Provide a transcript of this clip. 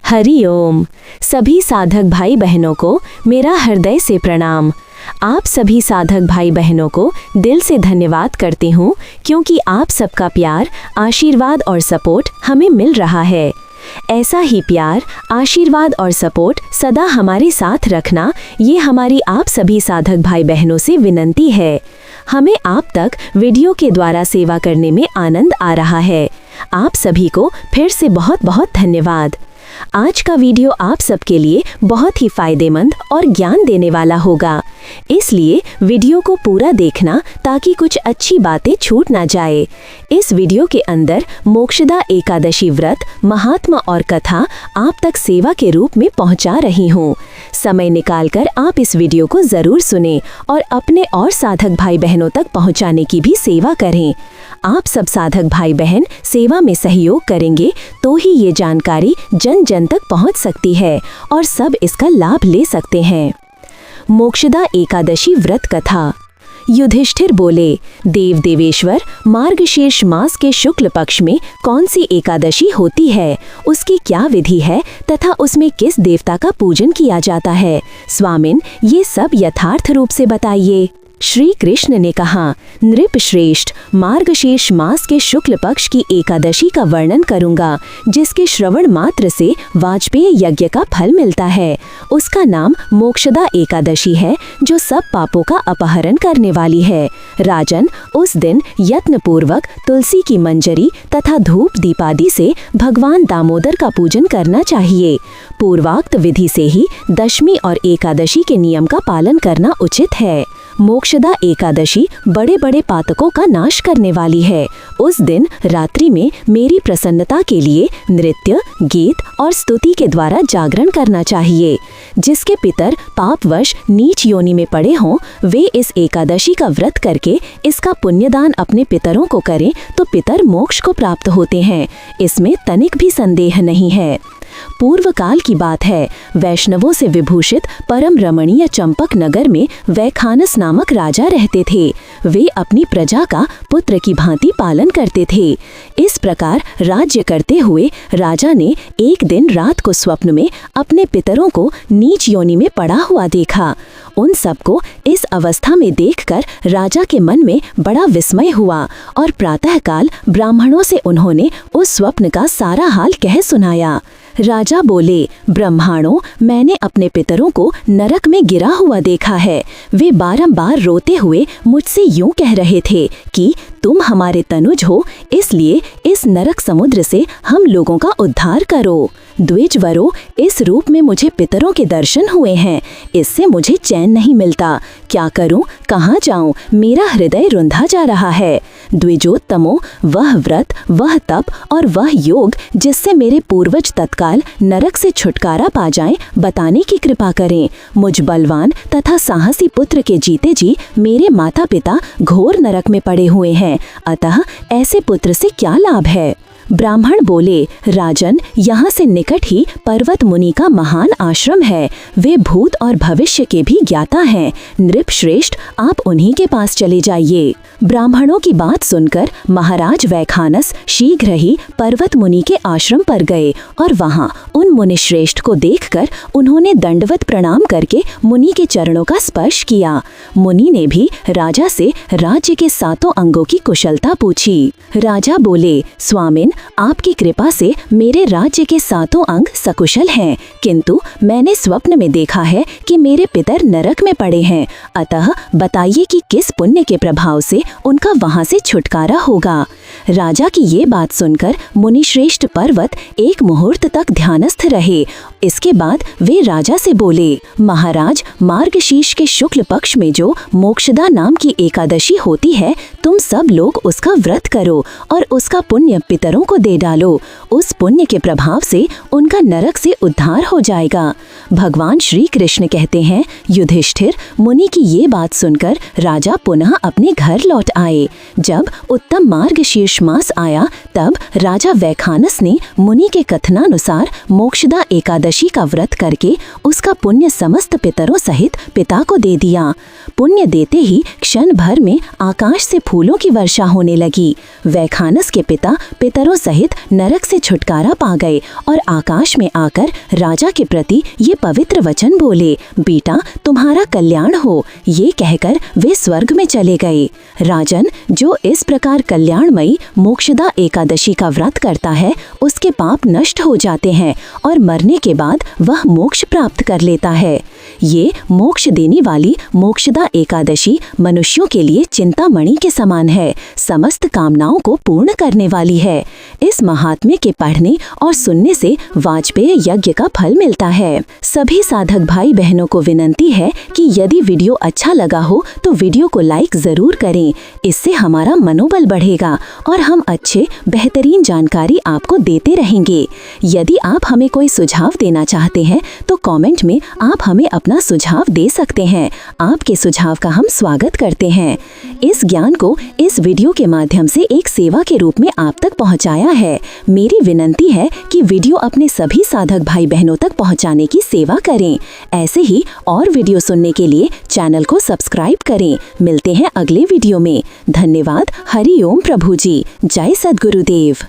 हरि ओम। सभी साधक भाई बहनों को मेरा हृदय से प्रणाम। आप सभी साधक भाई बहनों को दिल से धन्यवाद करती हूँ, क्योंकि आप सबका प्यार, आशीर्वाद और सपोर्ट हमें मिल रहा है। ऐसा ही प्यार, आशीर्वाद और सपोर्ट सदा हमारे साथ रखना, ये हमारी आप सभी साधक भाई बहनों से विनती है। हमें आप तक वीडियो के द्वारा सेवा करने में आनंद आ रहा है। आप सभी को फिर से बहुत बहुत धन्यवाद। आज का वीडियो आप सबके लिए बहुत ही फायदेमंद और ज्ञान देने वाला होगा, इसलिए वीडियो को पूरा देखना ताकि कुछ अच्छी बातें छूट ना जाए। इस वीडियो के अंदर मोक्षदा एकादशी व्रत, महात्मा और कथा आप तक सेवा के रूप में पहुंचा रही हूं। समय निकालकर आप इस वीडियो को जरूर सुनें और अपने और साधक भाई बहनों तक पहुंचाने की भी सेवा करें। आप सब साधक भाई बहन सेवा में सहयोग करेंगे तो ही ये जानकारी जन जन तक पहुंच सकती है और सब इसका लाभ ले सकते हैं। मोक्षदा एकादशी व्रत कथा। युधिष्ठिर बोले, देव देवेश्वर, मार्गशीर्ष मास के शुक्ल पक्ष में कौन सी एकादशी होती है, उसकी क्या विधि है तथा उसमें किस देवता का पूजन किया जाता है? स्वामिन, ये सब यथार्थ रूप से बताइए। श्री कृष्ण ने कहा, नृप श्रेष्ठ, मार्गशीर्ष मास के शुक्ल पक्ष की एकादशी का वर्णन करूंगा, जिसके श्रवण मात्र से वाजपेय यज्ञ का फल मिलता है। उसका नाम मोक्षदा एकादशी है, जो सब पापों का अपहरण करने वाली है। राजन, उस दिन यत्न पूर्वक तुलसी की मंजरी तथा धूप दीपादि से भगवान दामोदर का पूजन करना चाहिए। पूर्वोक्त विधि से ही दशमी और एकादशी के नियम का पालन करना उचित है। मोक्षदा एकादशी बड़े बड़े पातकों का नाश करने वाली है। उस दिन रात्रि में मेरी प्रसन्नता के लिए नृत्य, गीत और स्तुति के द्वारा जागरण करना चाहिए। जिसके पितर पापवश नीच योनि में पड़े हों, वे इस एकादशी का व्रत करके इसका पुण्यदान अपने पितरों को करें तो पितर मोक्ष को प्राप्त होते हैं। इसमें तनिक भी संदेह नहीं है। पूर्व काल की बात है, वैष्णवों से विभूषित परम रमणीय चंपक नगर में वैखानस नामक राजा रहते थे। वे अपनी प्रजा का पुत्र की भांति पालन करते थे। इस प्रकार राज्य करते हुए राजा ने एक दिन रात को स्वप्न में अपने पितरों को नीच योनि में पड़ा हुआ देखा। उन सबको इस अवस्था में देखकर राजा के मन में बड़ा विस्मय हुआ और प्रातःकाल ब्राह्मणों से उन्होंने उस स्वप्न का सारा हाल कह सुनाया। राजा बोले, ब्राह्मणों, मैंने अपने पितरों को नरक में गिरा हुआ देखा है। वे बारंबार रोते हुए मुझसे यूं कह रहे थे कि तुम हमारे तनुज हो, इसलिए इस नरक समुद्र से हम लोगों का उद्धार करो। द्विजवरों, इस रूप में मुझे पितरों के दर्शन हुए हैं, इससे मुझे चैन नहीं मिलता। क्या करूं, कहाँ जाऊं, मेरा हृदय रुंधा जा रहा है। द्विजोत्तमों, वह व्रत, वह तप और वह योग जिससे मेरे पूर्वज तत्काल नरक से छुटकारा पा जाएं, बताने की कृपा करें। मुझ बलवान तथा साहसी पुत्र के जीते जी मेरे माता पिता घोर नरक में पड़े हुए हैं, अतः ऐसे पुत्र से क्या लाभ है? ब्राह्मण बोले, राजन, यहाँ से निकट ही पर्वत मुनि का महान आश्रम है। वे भूत और भविष्य के भी ज्ञाता हैं। नृप श्रेष्ठ, आप उन्हीं के पास चले जाइए। ब्राह्मणों की बात सुनकर महाराज वैखानस शीघ्र ही पर्वत मुनि के आश्रम पर गए और वहाँ उन मुनि श्रेष्ठ को देखकर उन्होंने दंडवत प्रणाम करके मुनि के चरणों का स्पर्श किया। मुनि ने भी राजा से राज्य के 7 अंगों की कुशलता पूछी। राजा बोले, स्वामिन, आपकी कृपा से मेरे राज्य के 7 अंग सकुशल हैं, किंतु मैंने स्वप्न में देखा है कि मेरे पितर नरक में पड़े हैं। अतः बताइए कि किस पुण्य के प्रभाव से उनका वहां से छुटकारा होगा। राजा की ये बात सुनकर मुनिश्रेष्ठ पर्वत एक मुहूर्त तक ध्यानस्थ रहे। इसके बाद वे राजा से बोले, महाराज, मार्गशीर्ष के शुक्ल पक्ष में जो मोक्षदा नाम की एकादशी होती है, तुम सब लोग उसका व्रत करो और उसका पुण्य पितरों को दे डालो। उस पुण्य के प्रभाव से उनका नरक से उद्धार हो जाएगा। भगवान श्री कृष्ण कहते हैं, युधिष्ठिर, मुनि की ये बात सुनकर राजा पुनः अपने घर लौट आए। जब उत्तम मार्गशीर्ष मार्गशीर्ष मास आया तब राजा वैखानस ने मुनि के कथनानुसार मोक्षदा एकादशी का व्रत करके उसका पुण्य समस्त पितरों सहित पिता को दे दिया। पुण्य देते ही क्षण भर में आकाश से फूलों की वर्षा होने लगी। वैखानस के पिता पितरों सहित नरक से छुटकारा पा गए और आकाश में आकर राजा के प्रति ये पवित्र वचन बोले, बेटा तुम्हारा कल्याण हो। ये कहकर वे स्वर्ग में चले गए। राजन, जो इस प्रकार कल्याणमयी मोक्षदा एकादशी का व्रत करता है उसके पाप नष्ट हो जाते हैं और मरने के बाद वह मोक्ष प्राप्त कर लेता है। ये मोक्ष देने वाली मोक्षदा एकादशी मनुष्यों के लिए चिंतामणि के समान है, समस्त कामनाओं को पूर्ण करने वाली है। इस महात्म्य के पढ़ने और सुनने से वाजपेय यज्ञ का फल मिलता है। सभी साधक भाई बहनों को विनंती है कि यदि वीडियो अच्छा लगा हो तो वीडियो को लाइक जरूर करें। इससे हमारा मनोबल बढ़ेगा और हम अच्छे बेहतरीन जानकारी आपको देते रहेंगे। यदि आप हमें कोई सुझाव देना चाहते हैं तो कमेंट में आप हमें अपना सुझाव दे सकते हैं। आपके सुझाव का हम स्वागत करते हैं। इस ज्ञान को इस वीडियो के माध्यम से एक सेवा के रूप में आप तक पहुंचाया है। मेरी विनंती है कि वीडियो अपने सभी साधक भाई बहनों तक पहुंचाने की सेवा करें। ऐसे ही और वीडियो सुनने के लिए चैनल को सब्सक्राइब करें। मिलते हैं अगले वीडियो में। धन्यवाद। हरि ओम प्रभु जी। जय सद्गुरुदेव।